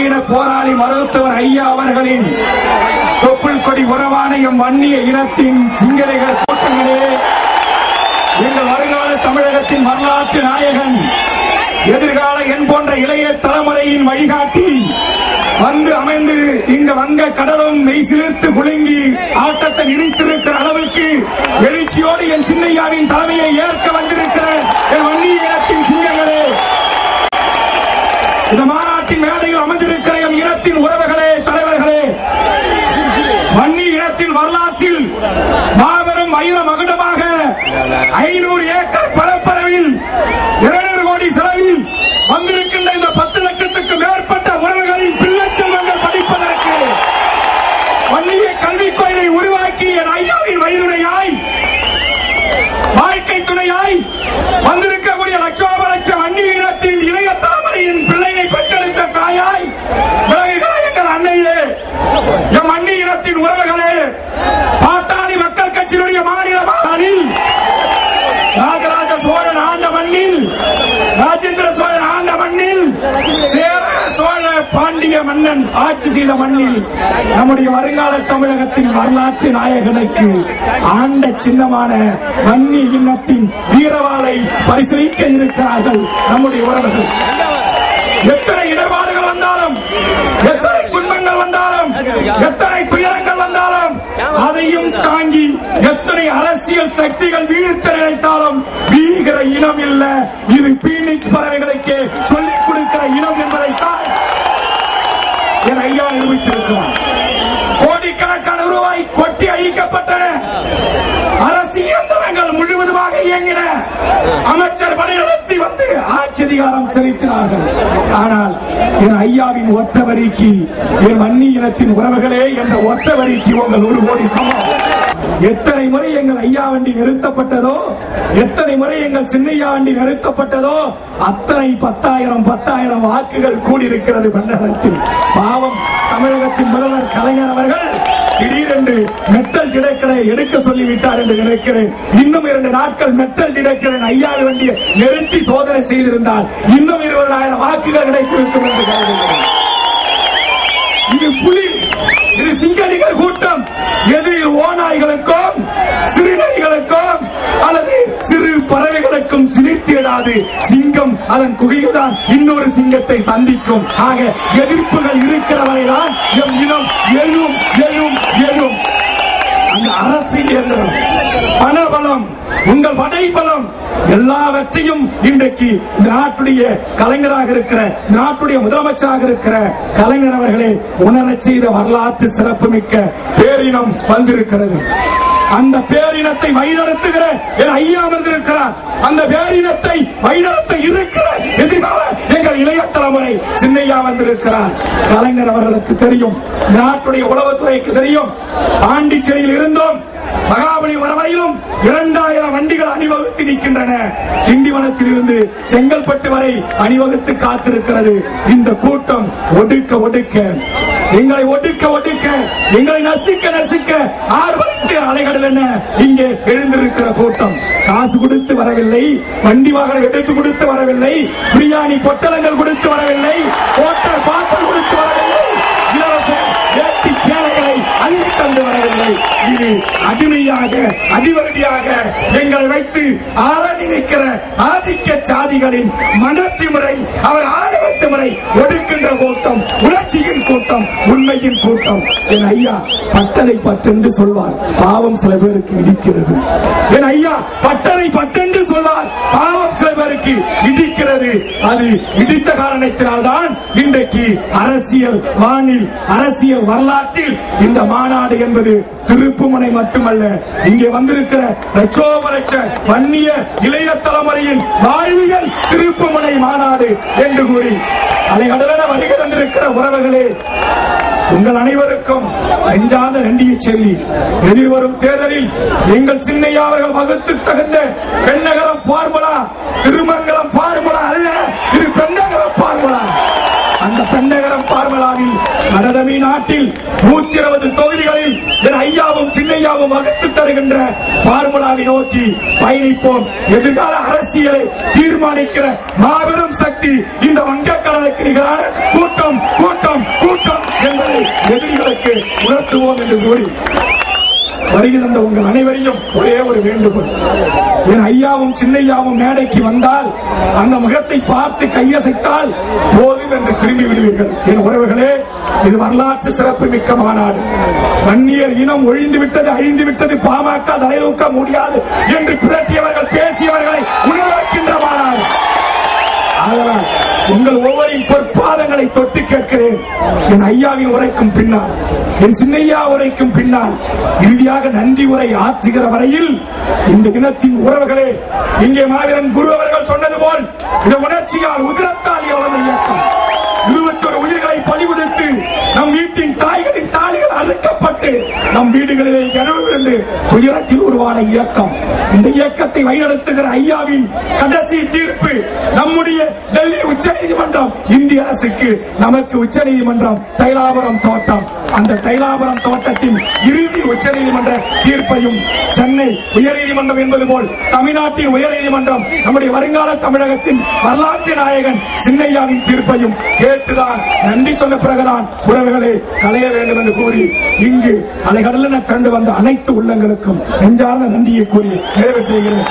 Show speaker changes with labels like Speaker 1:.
Speaker 1: இன போராளி மருத்துவர் ஐயா அவர்களின் தொப்புள் கொடி உறவாணையம் வன்னிய இனத்தின் சிங்களர்கள் கூட்டங்களே, எங்கள் வருங்கால தமிழகத்தின் வரலாற்று நாயகன், எதிர்கால என் போன்ற இளைய தலைமுறையின் வழிகாட்டி வந்து அமைந்து இங்கு வங்க கடலும் மெய் சிலிர்த்து குலுங்கி ஆட்டத்தை நினைத்திருக்கிற அளவுக்கு எழுச்சியோடு என் சின்னையாவின் தலைமையை ஏற்க வந்திருக்கிற என் வன்னிய இனத்தின் சிங்கங்களே, இந்த மாநாட்டின் மேடையில் அமர்ந்திருக்கிற என் இனத்தின் உறவுகளே, தலைவர்களே, வன்னிய இனத்தின் வரலாற்றில் மாபெரும் வைர மகுடமாக 500 ஏக்கர் பரப்பளவில் 200 கோடி செலவில் வந்திருக்கின்ற இந்த 10 லட்சத்துக்கு மேற்பட்ட உறவுகளின் பிள்ளை செல்வங்கள் படிப்பதற்கு வன்னிய கல்விக் கோயிலை உருவாக்கி என் ஐயாவின் வழித்துணையாய், வாழ்க்கை துணையாய் வந்திருக்கக்கூடிய லட்சோப லட்ச வன்னிய இனத்தின் இளைய தலைமுறையின் பிள்ளையை பெற்றெடுத்த தாயாய் விலகுகிற எங்கள் அன்னையே, எம் வன்னிய இனத்தின் உறவுகளே, பாட்டாளி மக்கள் கட்சியினுடைய மாநில மாநாட்டில் ராஜராஜ சோழன் ஆண்ட மண்ணில், ராஜேந்திர சோழன் ஆண்ட மண்ணில், சேர சோழ பாண்டிய மன்னன் ஆட்சி செய்த மண்ணில் நம்முடைய வருங்கால தமிழகத்தின் வரலாற்று நாயகனுக்கு ஆண்ட சின்னமான வன்னிய இனத்தின் வீரவாளை பரிசீலிக்க இருக்கிறார்கள் நம்முடைய உறவுகள். எத்தனை இடர்பாடுகள் வந்தாலும், எத்தனை துன்பங்கள் வந்தாலும், எத்தனை துயரங்கள் வந்தாலும் அதையும் தாங்கி எத்தனை அரசியல் சக்திகள் வீழ்த்த நினைத்தாலும் வீழ்கிற இனம் இல்ல, இது பீனிக்ஸ் பறவைகளுக்கு சொல்லிக் கொடுக்கிற இனம் என்பதைத்தான் என் ஐயா நிரூபித்திருக்கிறார். கோடிக்கணக்கான ரூபாய் கொட்டி அழிக்கப்பட்டன, அரசு இயந்திரங்கள் முழுவதுமாக இயங்கின, அமைச்சர் படை நடத்தி வந்து ஆட்சி அதிகாரம் செலுத்தினார்கள். ஆனால் என் ஐயாவின் ஒற்ற வரிக்கு, என் வன்னிய இனத்தின் உறவுகளே என்ற ஒற்ற வரிக்கு உங்கள் 1 கோடி சமம். எத்தனை முறை எங்கள் ஐயா வண்டி நிறுத்தப்பட்டதோ, எத்தனை முறை எங்கள் சின்னையா வண்டி நிறுத்தப்பட்டதோ அத்தனை 10,000 வாக்குகள் கூடியிருக்கிறது மண்டலத்தில். பாவம் தமிழகத்தின் முதல்வர் கலைஞர் அவர்கள் திடீரென்று மெட்டல் டிடெக்டரை எடுக்க சொல்லிவிட்டார் என்று நினைக்கிறேன். இன்னும் 2 நாட்கள் மெட்டல் டிடெக்டரின் ஐயா வண்டியை நிறுத்தி சோதனை செய்திருந்தால் இன்னும் 20,000 வாக்குகள் கிடைத்திருக்கும் என்று கருதுகிறேன். இது புலி, இது சிங்கடிகள் கூட்டம். எதிரில் ஓநாய்களுக்கும் சிறுநரிகளுக்கும் அல்லது சிறு பறவைகளுக்கும் சிரித்திடாது. சிங்கம் அதன் குகையில்தான் இன்னொரு சிங்கத்தை சந்திக்கும். ஆக எதிர்ப்புகள் இருக்கிறவரைதான் எம் இனம் எழும் எழும் எழும். அந்த அரசியல் பணபலம், உங்கள் படைபலம் எல்லாவற்றையும் இன்றைக்கு நாட்டுடைய கலைஞராக இருக்கிற, நாட்டுடைய முதலமைச்சராக இருக்கிற கலைஞர் அவர்களே உணரச் செய்த வரலாற்று சிறப்புமிக்க பேரினம் வந்திருக்கிறது. அந்த பேரினத்தை வழிநடத்துகிற என் ஐயா வந்திருக்கிறார். அந்த பேரினத்தை வழிநடத்த இருக்கிற எதிர்கால எங்கள் இளைய தலைமுறை சின்னையா வந்திருக்கிறார். கலைஞர் அவர்களுக்கு தெரியும், நாட்டுடைய உளவுத்துறைக்கு தெரியும். பாண்டிச்சேரியில் இருந்தோம் மகாபலிபுரம் வரையிலும் 2000 வண்டிகள் அணிவகுத்து நிற்கின்றன. திண்டிவனத்தில் இருந்து செங்கல்பட்டு வரை அணிவகுத்து காத்திருக்கிறது. இந்த கூட்டம் ஒடுக்க ஒடுக்க, எங்களை ஒடுக்க ஒடுக்க, எங்களை நசுக்க நசுக்க ஆர்வத்து அலைகள் என இங்கே எழுந்திருக்கிற கூட்டம். காசு கொடுத்து வரவில்லை, வண்டி வாகனம் எடுத்து கொடுத்து வரவில்லை, பிரியாணி பொட்டலங்கள் கொடுத்து வரவில்லை, ஹோட்டல் பாத்தல் கொடுத்து வரவில்லை, இலவச வேட்டி சேலைகளை அள்ளி தந்து வரவில்லை. இது அடிமையாக அடிவருடியாக எங்களை வைத்து ஆள நினைக்கிற ஆதிக்க சாதிகளின் மனத்திமுறை, அவர் ஆணவத்து முறை ஒடுக்கின்ற கூட்டம், உணர்ச்சியின் கூட்டம், உண்மையின் கூட்டம். என் ஐயா பட்டனை பட்டென்று சொல்வார், பாவம் சில பேருக்கு இடிக்கிறது. என் ஐயா பட்டனை பட்டென்று சொல்வார், பாவம் சில பேருக்கு இடிக்கிறது. அது இடித்த காரணத்தினால்தான் இன்றைக்கு அரசியல் வானில், அரசியல் வரலாற்றில் இந்த மாநாடு என்பது திருப்புமுனை மட்டுமல்ல, இங்கே வந்திருக்கிற லட்சோப லட்ச வன்னிய இளைய தலைமுறையின் வாழ்வியல் திருப்புமுனை மாநாடு என்று கூறி அலைகடலென வருகை தந்திருக்கிற உறவுகளே, உங்கள் அனைவருக்கும் நெஞ்சார்ந்த நன்றியை சொல்லி, எதிர்வரும் தேர்தலில் எங்கள் சின்னையா அவர்கள் வகுத்து தகுந்த பெண்ணகரம் பார்முலா, திருமங்கலம் பார்முலா அல்ல, இது பெண்ணகரம் பார்முலா. அந்த பெண்ணகரம் பார்முலாவில் வடதமி நாட்டில் 120 தொகுதிகளில் என் ஐயாவும் சின்னையாவும் வகுத்து தருகின்ற பார்முலாவை நோக்கி பயணிப்போம். எதிர்கால அரசியலை தீர்மானிக்கிற மாபெரும் சக்தி இந்த வங்கக்கடலுக்கு நிகரான கூட்டம் கூட்டம் கட்டுவோம் என்று கூறி வருகை தந்த உங்கள் அனைவரையும் ஒரே ஒரு வேண்டுகோள். என் ஐயாவும் சின்னையாவும் மேடைக்கு வந்தால் அந்த முகத்தை பார்த்து கையசைத்தால் போதும் என்று திரும்பி விடுவீர்கள். என் உறவுகளே, இது வரலாற்று சிறப்பு மிக்க மாநாடு. வன்னியர் இனம் ஒழிந்து விட்டது, அழிந்து விட்டது, பாமக தலைதூக்க முடியாது என்று பிரட்டியவர்கள் பேசியவர்களை உணர்கின்ற மாநாடு. அதனால் உங்கள் ஒவ்வொரு பொற்பாதங்களை தொட்டு கேட்கிறேன். என் ஐயாவின் உரைக்கும் பின்னால், என் சின்னையா உரைக்கும் பின்னால் இறுதியாக நன்றி உரை ஆற்றுகிற வரையில் இந்த இனத்தின் உறவுகளே, இங்கே மாவீரன் குரு அவர்கள் சொன்னது போல் இந்த உணர்ச்சியால் உதிரத்தால் எவ்வளவு இயக்கம் 21 உயிர்களை பலிகொடுத்து நம் வீட்டின் தாய்களின் தாலிகள் அறுக்கப்பட்டு நம் வீடுகளிலே கனவு விழுந்து துயரத்தில் உருவான இயக்கம். இந்த இயக்கத்தை வழிநடத்துகிற ஐயாவின் கடைசி தீர்ப்பு நம்முடைய டெல்லி உச்சநீதிமன்றம், இந்திய அரசுக்கு நமக்கு உச்சநீதிமன்றம் தைலாபுரம் தோட்டம். அந்த தைலாபுரம் தோட்டத்தின் இறுதி உச்சநீதிமன்ற தீர்ப்பையும் சென்னை உயர்நீதிமன்றம் என்பது போல் தமிழ்நாட்டின் உயர்நீதிமன்றம் நம்முடைய வருங்கால தமிழகத்தின் வரலாற்று நாயகன் சின்னையாவின் தீர்ப்பையும் கேட்டுதான் நன்றி சொன்ன பிறகுதான் உறவுகளை களைய வேண்டும் என்று கூறி இங்கு அலைகடலென திரண்டு வந்த அனைத்து உள்ளங்களுக்கும் நெஞ்சார்ந்த நன்றியை கூறி நிறைவு செய்கிறேன்.